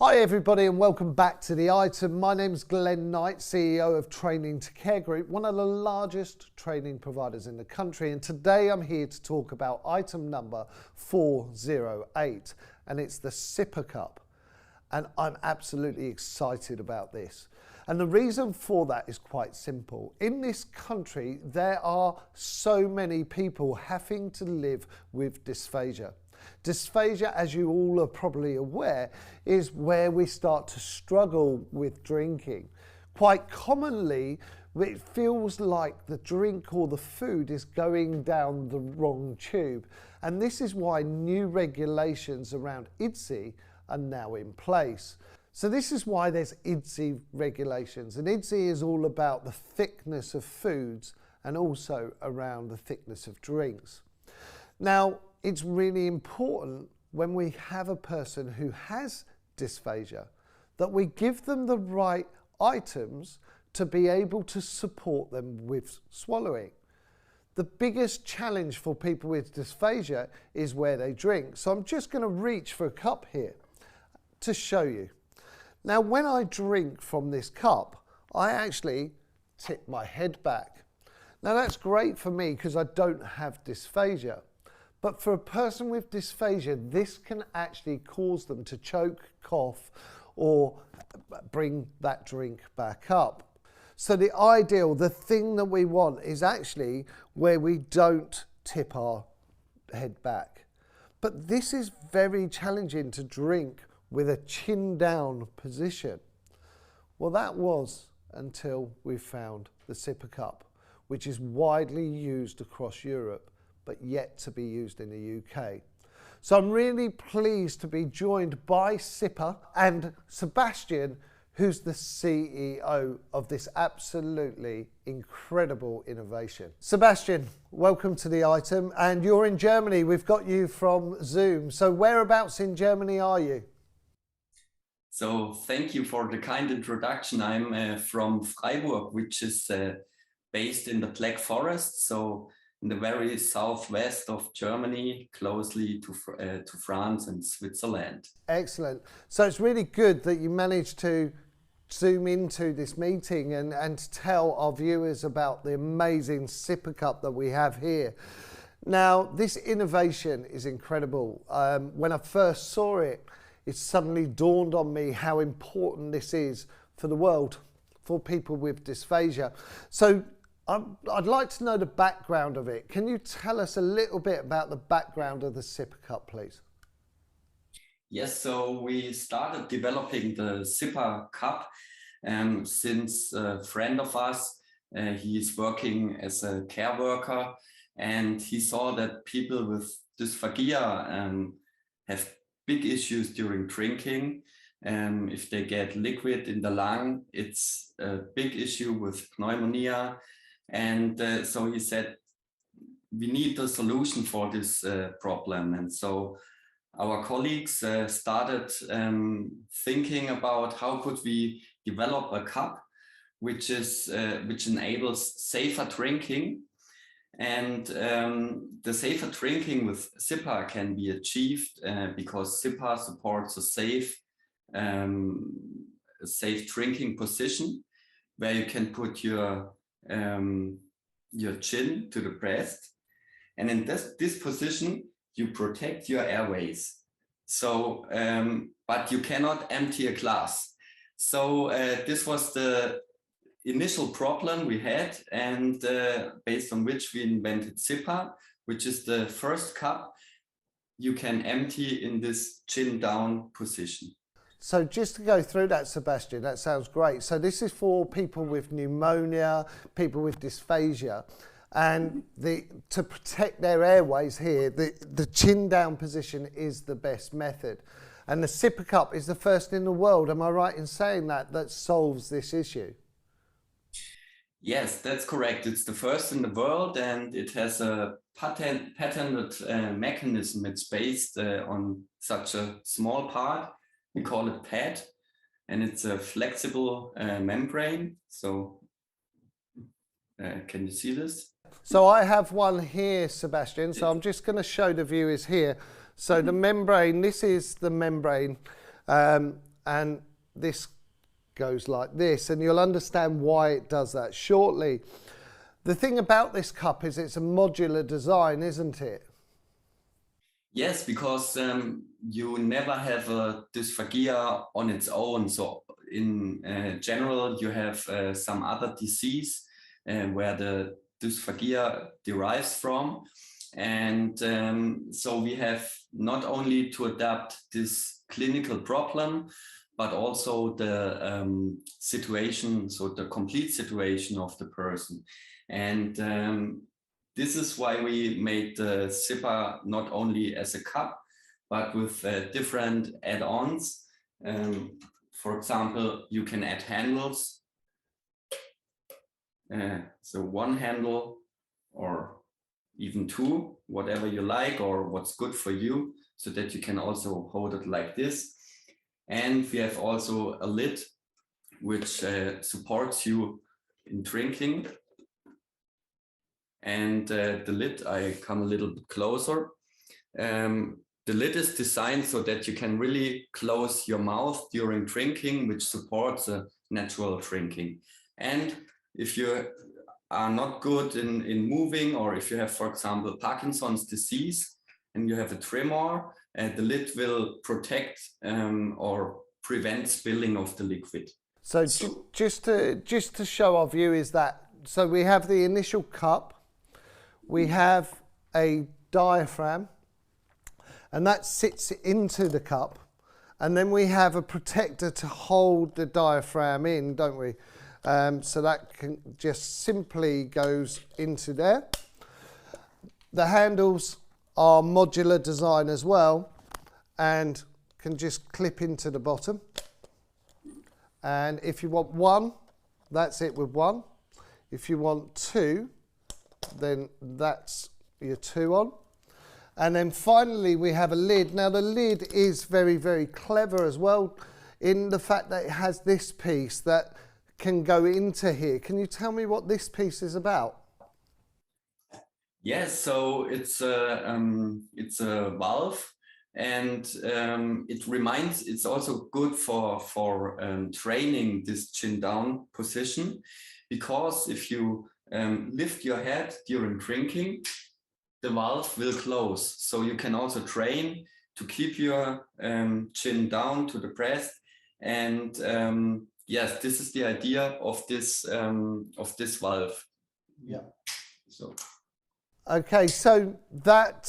Hi everybody and welcome back to The Item. My name's Glenn Knight, CEO of Training to Care Group, one of the largest training providers in the country, and today I'm here to talk about item number 408, and it's the Sippa Cup. And I'm absolutely excited about this. And the reason for that is quite simple. In this country, there are so many people having to live with dysphagia. Dysphagia, as you all are probably aware, is where we start to struggle with drinking. Quite commonly, it feels like the drink or the food is going down the wrong tube. And this is why new regulations around IDSI are now in place. So this is why there's IDSI regulations. And IDSI is all about the thickness of foods and also around the thickness of drinks. Now, it's really important when we have a person who has dysphagia that we give them the right items to be able to support them with swallowing. The biggest challenge for people with dysphagia is where they drink. So I'm just going to reach for a cup here to show you. Now, when I drink from this cup, I actually tip my head back. Now, that's great for me because I don't have dysphagia. But for a person with dysphagia, this can actually cause them to choke, cough, or bring that drink back up. So the ideal, the thing that we want is actually where we don't tip our head back. But this is very challenging to drink with a chin down position. Well, that was until we found the Sippa Cup, which is widely used across Europe, but yet to be used in the UK. So I'm really pleased to be joined by Sippa and Sebastian, who's the CEO of this absolutely incredible innovation. Sebastian, welcome to The Item, and you're in Germany. We've got you from Zoom. So whereabouts in Germany are you? So thank you for the kind introduction. I'm from Freiburg, which is based in the Black Forest, so in the very southwest of Germany, closely to France and Switzerland. Excellent. So it's really good that you managed to zoom into this meeting and tell our viewers about the amazing Sippa Cup that we have here. Now, this innovation is incredible. When I first saw it, it suddenly dawned on me how important this is for the world, for people with dysphagia. So I'd like to know the background of it. Can you tell us a little bit about the background of the Sippa Cup, please? Yes, so we started developing the Sippa Cup since a friend of us, he is working as a care worker, and he saw that people with dysphagia have big issues during drinking. If they get liquid in the lung, it's a big issue with pneumonia. And so he said, we need a solution for this problem. And so our colleagues started thinking about how could we develop a cup which enables safer drinking. And the safer drinking with Sippa can be achieved because Sippa supports a safe drinking position where you can put your chin to the breast, and in this position you protect your airways. So but you cannot empty a glass. So this was the initial problem we had, and based on which we invented Sippa, which is the first cup you can empty in this chin down position. So just to go through that, Sebastian, that sounds great. So this is for people with pneumonia, people with dysphagia, and to protect their airways here, the chin down position is the best method. And the Sippa Cup is the first in the world, am I right in saying that solves this issue? Yes, that's correct. It's the first in the world, and it has a patented mechanism. It's based on such a small part. We call it pad, and it's a flexible membrane. So can you see this? So I have one here, Sebastian. So I'm just going to show the viewers here. So the membrane, this is the membrane and this goes like this, and you'll understand why it does that shortly. The thing about this cup is it's a modular design, isn't it? Yes, because you never have a dysphagia on its own. So in general, you have some other disease where the dysphagia derives from. And so we have not only to adapt this clinical problem, but also the situation, so the complete situation of the person. And this is why we made the Sippa not only as a cup, but with different add-ons. For example, you can add handles. So one handle or even two, whatever you like or what's good for you, so that you can also hold it like this. And we have also a lid which supports you in drinking. And the lid, I come a little bit closer. The lid is designed so that you can really close your mouth during drinking, which supports natural drinking. And if you are not good in moving, or if you have, for example, Parkinson's disease and you have a tremor, the lid will protect or prevent spilling of the liquid. So just to show our viewers that, so we have the initial cup, we have a diaphragm, and that sits into the cup, and then we have a protector to hold the diaphragm in, don't we? So that can just simply goes into there. The handles are modular design as well, and can just clip into the bottom. And if you want one, that's it with one. If you want two, then that's your two on. And then finally we have a lid. Now the lid is very, very clever as well in the fact that it has this piece that can go into here. Can you tell me what this piece is about? Yes, so it's a valve, and it's also good for training this chin down position, because if you lift your head during drinking, the valve will close. So you can also train to keep your chin down to the breast. And yes, this is the idea of this valve. Yeah. So. Okay, so that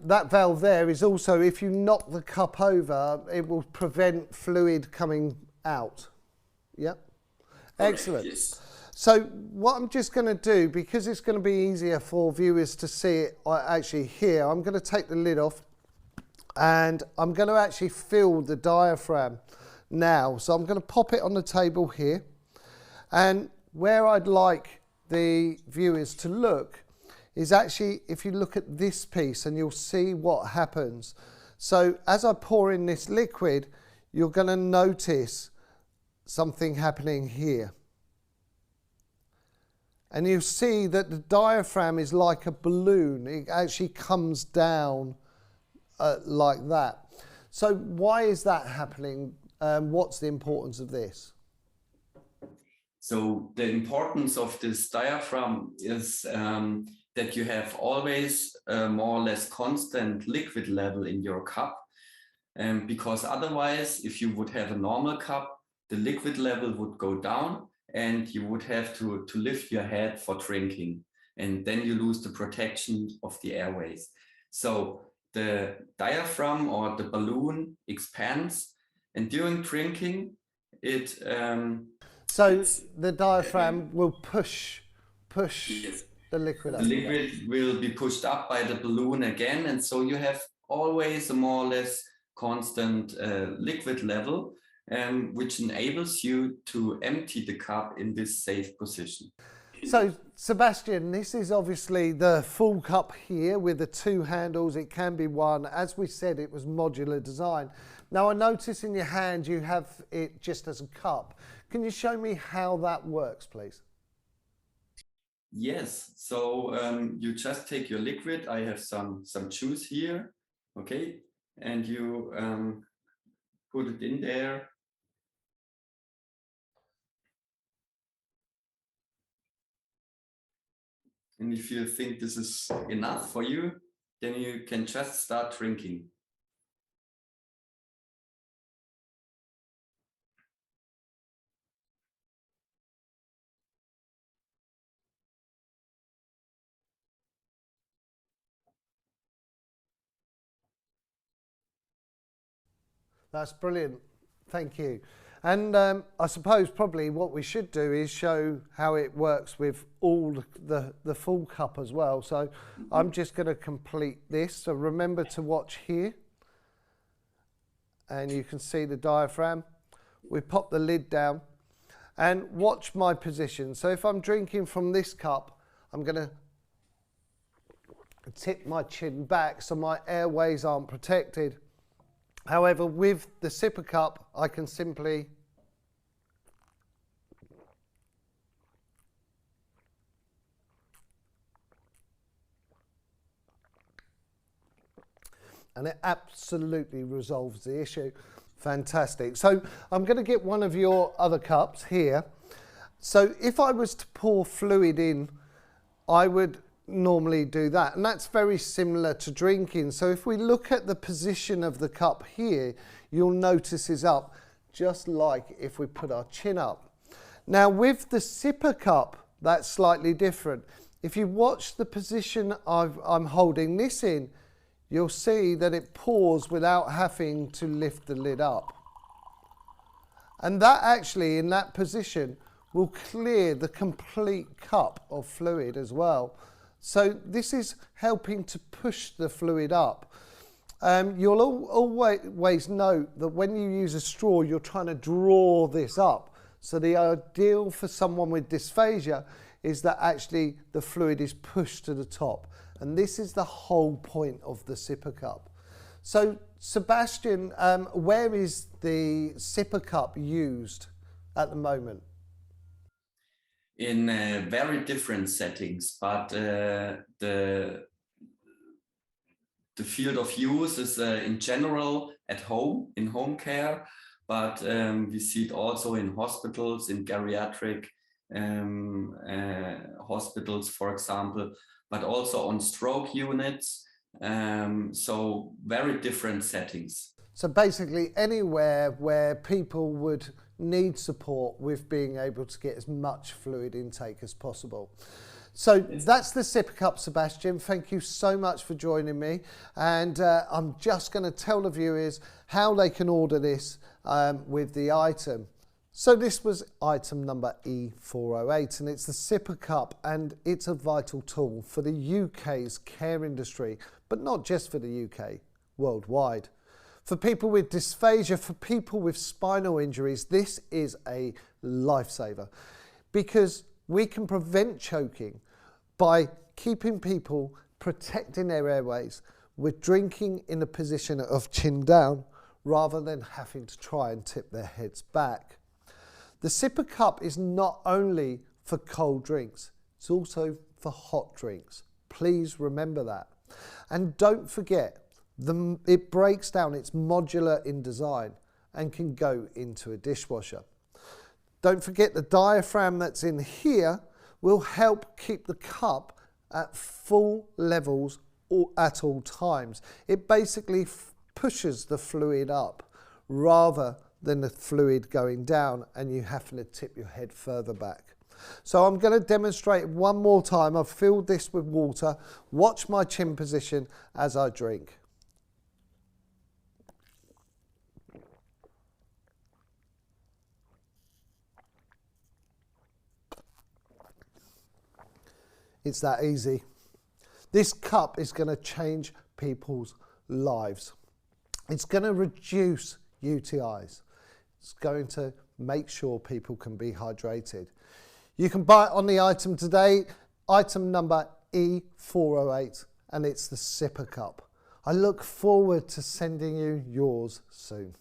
that valve there is also, if you knock the cup over, it will prevent fluid coming out. Yep. Excellent. Yes. So what I'm just going to do, because it's going to be easier for viewers to see it actually here, I'm going to take the lid off and I'm going to actually fill the diaphragm now. So I'm going to pop it on the table here, and where I'd like the viewers to look is actually, if you look at this piece, and you'll see what happens. So as I pour in this liquid, you're going to notice something happening here. And you see that the diaphragm is like a balloon. It actually comes down like that. So why is that happening? What's the importance of this? So the importance of this diaphragm is that you have always a more or less constant liquid level in your cup. Because otherwise, if you would have a normal cup, the liquid level would go down and you would have to lift your head for drinking. And then you lose the protection of the airways. So the diaphragm or the balloon expands, and during drinking, it... so the diaphragm will push yes, the liquid up. The liquid will be pushed up by the balloon again, and so you have always a more or less constant liquid level, which enables you to empty the cup in this safe position. So Sebastian, this is obviously the full cup here with the two handles. It can be one. As we said, it was modular design. Now I notice in your hand you have it just as a cup. Can you show me how that works, please? Yes, so you just take your liquid. I have some juice here, okay, and you put it in there, And if you think this is enough for you, then you can just start drinking. That's brilliant. Thank you. And I suppose probably what we should do is show how it works with all the full cup as well. So I'm just going to complete this. So remember to watch here. And you can see the diaphragm. We pop the lid down and watch my position. So if I'm drinking from this cup, I'm going to tip my chin back so my airways aren't protected. However, with the Sippa Cup, I can simply and it absolutely resolves the issue. Fantastic. So I'm going to get one of your other cups here. So if I was to pour fluid in, I would normally do that, and that's very similar to drinking. So if we look at the position of the cup here, you'll notice is up, just like if we put our chin up. Now with the Sippa Cup, that's slightly different. If you watch the position I'm holding this in, you'll see that it pours without having to lift the lid up. And that actually, in that position, will clear the complete cup of fluid as well. So this is helping to push the fluid up. You'll always note that when you use a straw, you're trying to draw this up. So the ideal for someone with dysphagia is that actually the fluid is pushed to the top. And this is the whole point of the Sippa Cup. So Sebastian, where is the Sippa Cup used at the moment? In very different settings, but the field of use is in general at home, in home care, but we see it also in hospitals, in geriatric hospitals, for example, but also on stroke units, so very different settings. So basically anywhere where people would need support with being able to get as much fluid intake as possible. So that's the Sippa Cup, Sebastian. Thank you so much for joining me. And I'm just going to tell the viewers how they can order this with the item. So this was item number E408, and it's the Sippa Cup, and it's a vital tool for the UK's care industry, but not just for the UK, worldwide. For people with dysphagia, for people with spinal injuries, this is a lifesaver because we can prevent choking by keeping people, protecting their airways with drinking in a position of chin down rather than having to try and tip their heads back. The Sippa Cup is not only for cold drinks, it's also for hot drinks. Please remember that. And don't forget, it breaks down, it's modular in design and can go into a dishwasher. Don't forget the diaphragm that's in here will help keep the cup at full levels at all times. It basically pushes the fluid up rather than the fluid going down and you having to tip your head further back. So I'm going to demonstrate one more time. I've filled this with water. Watch my chin position as I drink. It's that easy. This cup is going to change people's lives. It's going to reduce UTIs. It's going to make sure people can be hydrated. You can buy it on the item today, item number E408, and it's the Sippa Cup. I look forward to sending you yours soon.